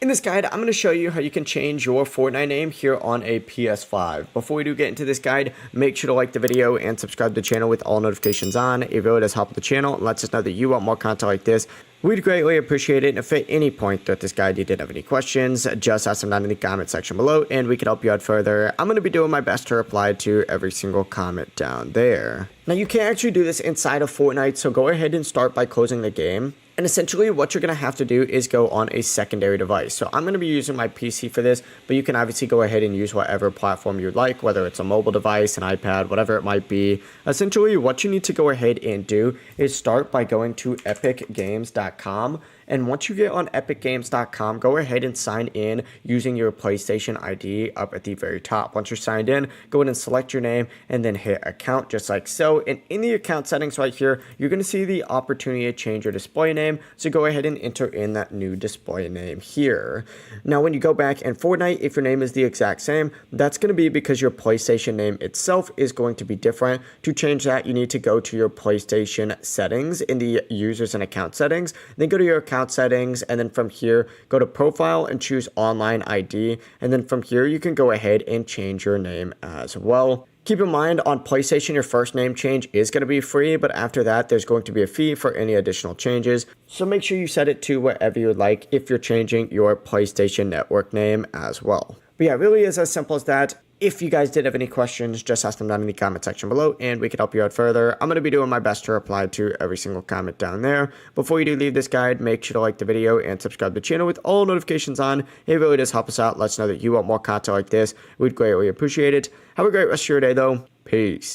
In this guide, I'm going to show you how you can change your Fortnite name here on a PS5. Before we do get into this guide, make sure to like the video and subscribe to the channel with all notifications on. It really does help the channel and lets us know that you want more content like this. We'd greatly appreciate it, and if at any point throughout this guide you did have any questions, just ask them down in the comment section below and we can help you out further. I'm going to be doing my best to reply to every single comment down there. Now you can actually do this inside of Fortnite, so go ahead and start by closing the game. And essentially what you're going to have to do is go on a secondary device. So I'm going to be using my PC for this, but you can obviously go ahead and use whatever platform you'd like, whether it's a mobile device, an iPad, whatever it might be. Essentially what you need to go ahead and do is start by going to epicgames.com. And once you get on epicgames.com, go ahead and sign in using your PlayStation ID up at the very top. Once you're signed in, go ahead and select your name and then hit account just like so. And in the account settings right here, you're going to see the opportunity to change your display name. So go ahead and enter in that new display name here. Now, when you go back in Fortnite, if your name is the exact same, that's going to be because your PlayStation name itself is going to be different. To change that, you need to go to your PlayStation settings in the users and account settings, then go to your account settings, and then from here go to profile and choose online ID, and then from here you can go ahead and change your name as well. Keep in mind, on PlayStation, your first name change is going to be free, but after that, there's going to be a fee for any additional changes. So make sure you set it to whatever you would like if you're changing your PlayStation Network name as well. But yeah, it really is as simple as that. If you guys did have any questions, just ask them down in the comment section below and we can help you out further. I'm going to be doing my best to reply to every single comment down there. Before you do leave this guide, make sure to like the video and subscribe to the channel with all notifications on. It really does help us out. Let us know that you want more content like this. We'd greatly appreciate it. Have a great rest of your day though. Peace.